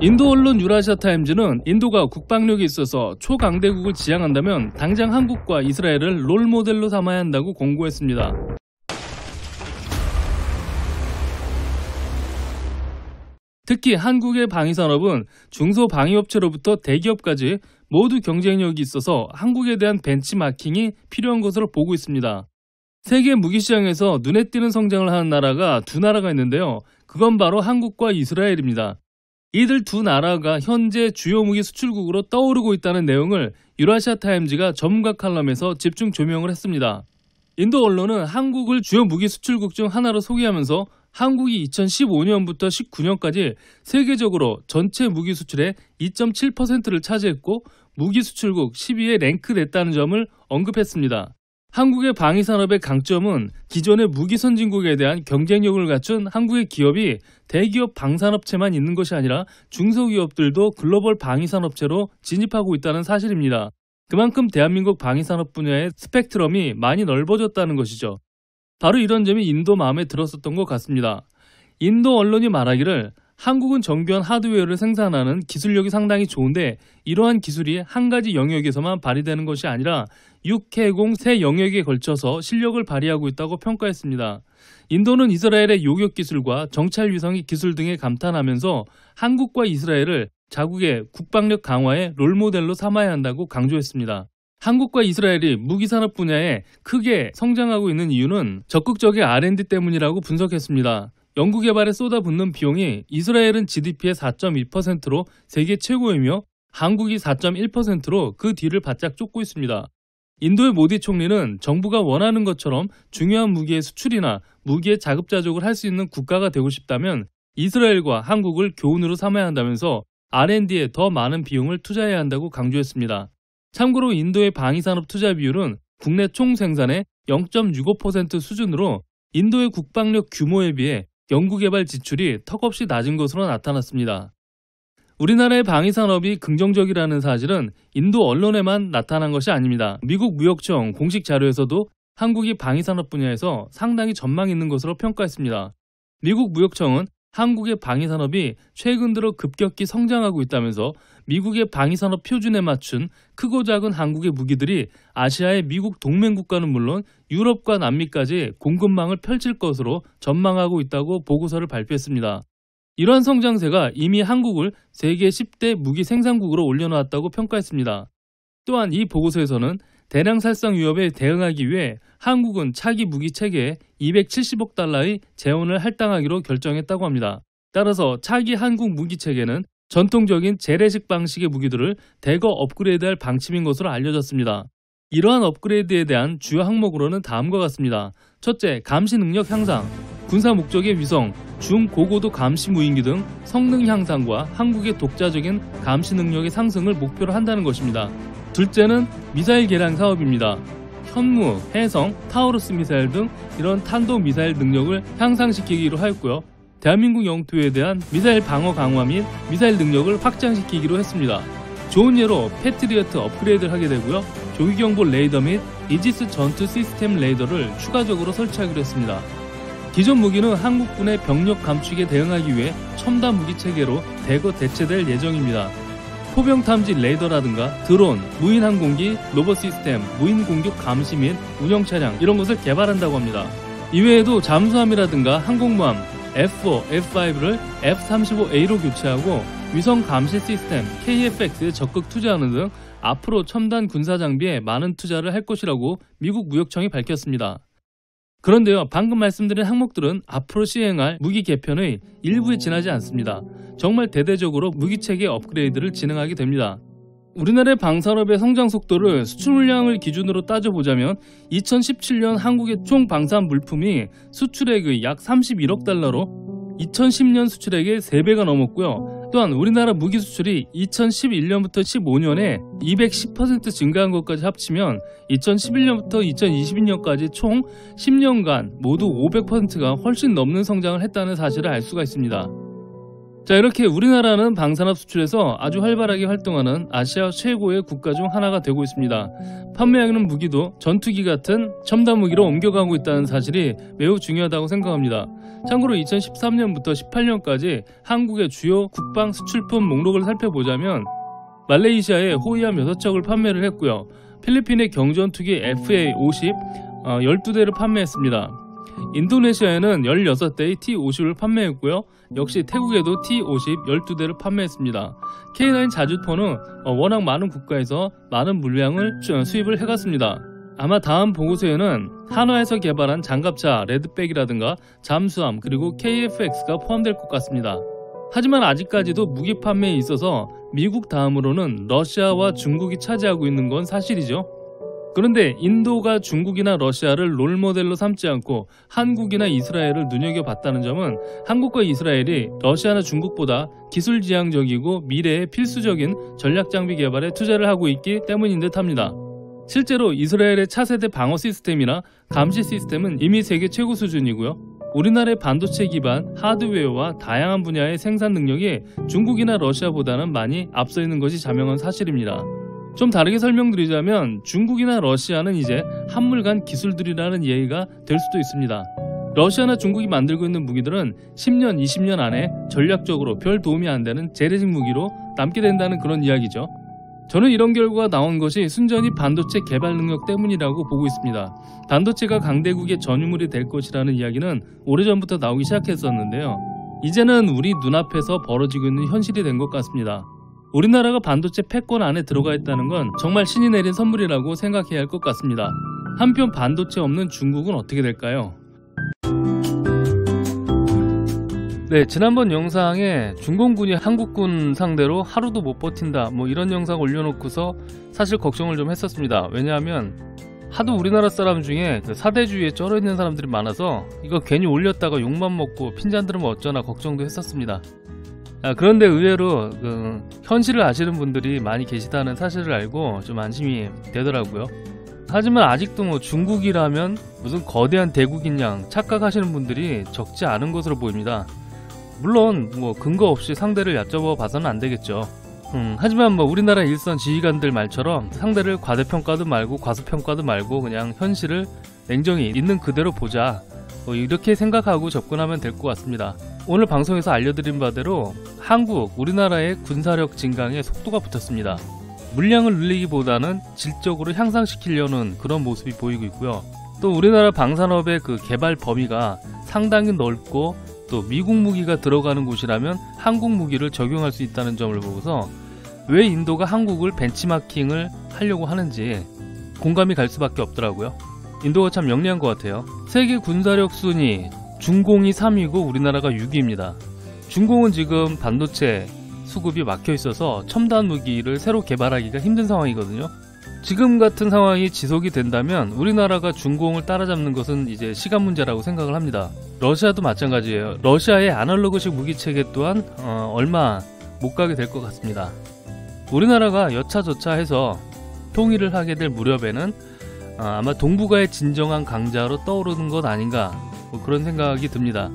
인도 언론 유라시아 타임즈는 인도가 국방력이 있어서 초강대국을 지향한다면 당장 한국과 이스라엘을 롤모델로 삼아야 한다고 권고했습니다. 특히 한국의 방위산업은 중소방위업체로부터 대기업까지 모두 경쟁력이 있어서 한국에 대한 벤치마킹이 필요한 것으로 보고 있습니다. 세계 무기시장에서 눈에 띄는 성장을 하는 나라가 두 나라가 있는데요. 그건 바로 한국과 이스라엘입니다. 이들 두 나라가 현재 주요 무기 수출국으로 떠오르고 있다는 내용을 유라시아 타임즈가 전문가 칼럼에서 집중 조명을 했습니다. 인도 언론은 한국을 주요 무기 수출국 중 하나로 소개하면서 한국이 2015년부터 19년까지 세계적으로 전체 무기 수출의 2.7%를 차지했고 무기 수출국 10위에 랭크됐다는 점을 언급했습니다. 한국의 방위산업의 강점은 기존의 무기 선진국에 대한 경쟁력을 갖춘 한국의 기업이 대기업 방산업체만 있는 것이 아니라 중소기업들도 글로벌 방위산업체로 진입하고 있다는 사실입니다. 그만큼 대한민국 방위산업 분야의 스펙트럼이 많이 넓어졌다는 것이죠. 바로 이런 점이 인도 마음에 들었었던 것 같습니다. 인도 언론이 말하기를 한국은 정교한 하드웨어를 생산하는 기술력이 상당히 좋은데 이러한 기술이 한 가지 영역에서만 발휘되는 것이 아니라 육해공 세 영역에 걸쳐서 실력을 발휘하고 있다고 평가했습니다. 인도는 이스라엘의 요격 기술과 정찰 위성의 기술 등에 감탄하면서 한국과 이스라엘을 자국의 국방력 강화의 롤모델로 삼아야 한다고 강조했습니다. 한국과 이스라엘이 무기산업 분야에 크게 성장하고 있는 이유는 적극적인 R&D 때문이라고 분석했습니다. 연구개발에 쏟아붓는 비용이 이스라엘은 GDP의 4.2%로 세계 최고이며 한국이 4.1%로 그 뒤를 바짝 쫓고 있습니다. 인도의 모디 총리는 정부가 원하는 것처럼 중요한 무기의 수출이나 무기의 자급자족을 할 수 있는 국가가 되고 싶다면 이스라엘과 한국을 교훈으로 삼아야 한다면서 R&D에 더 많은 비용을 투자해야 한다고 강조했습니다. 참고로 인도의 방위산업 투자 비율은 국내 총 생산의 0.65% 수준으로 인도의 국방력 규모에 비해 연구개발 지출이 턱없이 낮은 것으로 나타났습니다. 우리나라의 방위산업이 긍정적이라는 사실은 인도 언론에만 나타난 것이 아닙니다. 미국 무역청 공식 자료에서도 한국이 방위산업 분야에서 상당히 전망이 있는 것으로 평가했습니다. 미국 무역청은 한국의 방위산업이 최근 들어 급격히 성장하고 있다면서 미국의 방위산업 표준에 맞춘 크고 작은 한국의 무기들이 아시아의 미국 동맹국가는 물론 유럽과 남미까지 공급망을 펼칠 것으로 전망하고 있다고 보고서를 발표했습니다. 이러한 성장세가 이미 한국을 세계 10대 무기 생산국으로 올려놓았다고 평가했습니다. 또한 이 보고서에서는 대량 살상 위협에 대응하기 위해 한국은 차기 무기 체계에 270억 달러의 재원을 할당하기로 결정했다고 합니다. 따라서 차기 한국 무기 체계는 전통적인 재래식 방식의 무기들을 대거 업그레이드할 방침인 것으로 알려졌습니다. 이러한 업그레이드에 대한 주요 항목으로는 다음과 같습니다. 첫째, 감시 능력 향상, 군사 목적의 위성, 중고고도 감시 무인기 등 성능 향상과 한국의 독자적인 감시 능력의 상승을 목표로 한다는 것입니다. 둘째는 미사일 개량 사업입니다. 현무, 해성, 타우루스 미사일 등 이런 탄도 미사일 능력을 향상시키기로 하였고요. 대한민국 영토에 대한 미사일 방어 강화 및 미사일 능력을 확장시키기로 했습니다. 좋은 예로 패트리어트 업그레이드를 하게 되고요. 조기경보 레이더 및 이지스 전투 시스템 레이더를 추가적으로 설치하기로 했습니다. 기존 무기는 한국군의 병력 감축에 대응하기 위해 첨단 무기 체계로 대거 대체될 예정입니다. 포병 탐지 레이더라든가 드론, 무인 항공기, 로봇 시스템, 무인 공격 감시 및 운영 차량 이런 것을 개발한다고 합니다. 이외에도 잠수함이라든가 항공모함 F4, F5를 F-35A로 교체하고 위성 감시 시스템 KF-X에 적극 투자하는 등 앞으로 첨단 군사 장비에 많은 투자를 할 것이라고 미국 무역청이 밝혔습니다. 그런데요, 방금 말씀드린 항목들은 앞으로 시행할 무기 개편의 일부에 지나지 않습니다. 정말 대대적으로 무기체계 업그레이드를 진행하게 됩니다. 우리나라의 방산업의 성장 속도를 수출 물량을 기준으로 따져보자면 2017년 한국의 총 방산 물품이 수출액의 약 31억 달러로 2010년 수출액의 3배가 넘었고요. 또한 우리나라 무기 수출이 2011년부터 15년에 210% 증가한 것까지 합치면 2011년부터 2022년까지 총 10년간 모두 500%가 훨씬 넘는 성장을 했다는 사실을 알 수가 있습니다. 자, 이렇게 우리나라는 방산업 수출에서 아주 활발하게 활동하는 아시아 최고의 국가 중 하나가 되고 있습니다. 판매하는 무기도 전투기 같은 첨단 무기로 옮겨가고 있다는 사실이 매우 중요하다고 생각합니다. 참고로 2013년부터 18년까지 한국의 주요 국방 수출품 목록을 살펴보자면 말레이시아에 호위함 6척을 판매를 했고요. 필리핀의 경전투기 FA-50 12대를 판매했습니다. 인도네시아에는 16대의 T-50을 판매했고요. 역시 태국에도 T-50 12대를 판매했습니다. K9 자주포는 워낙 많은 국가에서 많은 물량을 수입을 해갔습니다. 아마 다음 보고서에는 한화에서 개발한 장갑차 레드백이라든가 잠수함 그리고 KF-X가 포함될 것 같습니다. 하지만 아직까지도 무기 판매에 있어서 미국 다음으로는 러시아와 중국이 차지하고 있는 건 사실이죠. 그런데 인도가 중국이나 러시아를 롤모델로 삼지 않고 한국이나 이스라엘을 눈여겨봤다는 점은 한국과 이스라엘이 러시아나 중국보다 기술지향적이고 미래에 필수적인 전략장비 개발에 투자를 하고 있기 때문인 듯합니다. 실제로 이스라엘의 차세대 방어 시스템이나 감시 시스템은 이미 세계 최고 수준이고요. 우리나라의 반도체 기반 하드웨어와 다양한 분야의 생산 능력이 중국이나 러시아보다는 많이 앞서 있는 것이 자명한 사실입니다. 좀 다르게 설명드리자면 중국이나 러시아는 이제 한물간 기술들이라는 이해가 될 수도 있습니다. 러시아나 중국이 만들고 있는 무기들은 10년, 20년 안에 전략적으로 별 도움이 안 되는 재래식 무기로 남게 된다는 그런 이야기죠. 저는 이런 결과가 나온 것이 순전히 반도체 개발 능력 때문이라고 보고 있습니다. 반도체가 강대국의 전유물이 될 것이라는 이야기는 오래전부터 나오기 시작했었는데요. 이제는 우리 눈앞에서 벌어지고 있는 현실이 된 것 같습니다. 우리나라가 반도체 패권 안에 들어가 있다는 건 정말 신이 내린 선물이라고 생각해야 할 것 같습니다. 한편 반도체 없는 중국은 어떻게 될까요? 네, 지난번 영상에 중공군이 한국군 상대로 하루도 못 버틴다 이런 영상 올려놓고서 사실 걱정을 좀 했었습니다. 왜냐하면 하도 우리나라 사람 중에 사대주의에 쩔어있는 사람들이 많아서 이거 괜히 올렸다가 욕만 먹고 핀잔 들으면 어쩌나 걱정도 했었습니다. 그런데 의외로 현실을 아시는 분들이 많이 계시다는 사실을 알고 좀 안심이 되더라고요. 하지만 아직도 중국이라면 무슨 거대한 대국인 양 착각하시는 분들이 적지 않은 것으로 보입니다. 물론 근거 없이 상대를 얕잡아 봐서는 안 되겠죠. 하지만 우리나라 일선 지휘관들 말처럼 상대를 과대평가도 말고 과소평가도 말고 그냥 현실을 냉정히 있는 그대로 보자, 이렇게 생각하고 접근하면 될 것 같습니다. 오늘 방송에서 알려드린 바대로 우리나라의 군사력 증강에 속도가 붙었습니다. 물량을 늘리기보다는 질적으로 향상시키려는 그런 모습이 보이고 있고요. 또 우리나라 방산업의 개발 범위가 상당히 넓고 또 미국 무기가 들어가는 곳이라면 한국 무기를 적용할 수 있다는 점을 보고서 왜 인도가 한국을 벤치마킹을 하려고 하는지 공감이 갈 수밖에 없더라고요. 인도가 참 영리한 것 같아요. 세계 군사력 순위 중공이 3위고 우리나라가 6위입니다. 중공은 지금 반도체 수급이 막혀 있어서 첨단 무기를 새로 개발하기가 힘든 상황이거든요. 지금 같은 상황이 지속이 된다면 우리나라가 중공을 따라잡는 것은 이제 시간 문제라고 생각을 합니다. 러시아도 마찬가지예요. 러시아의 아날로그식 무기체계 또한 얼마 못 가게 될 것 같습니다. 우리나라가 여차저차 해서 통일을 하게 될 무렵에는 아마 동북아의 진정한 강자로 떠오르는 것 아닌가, 그런 생각이 듭니다.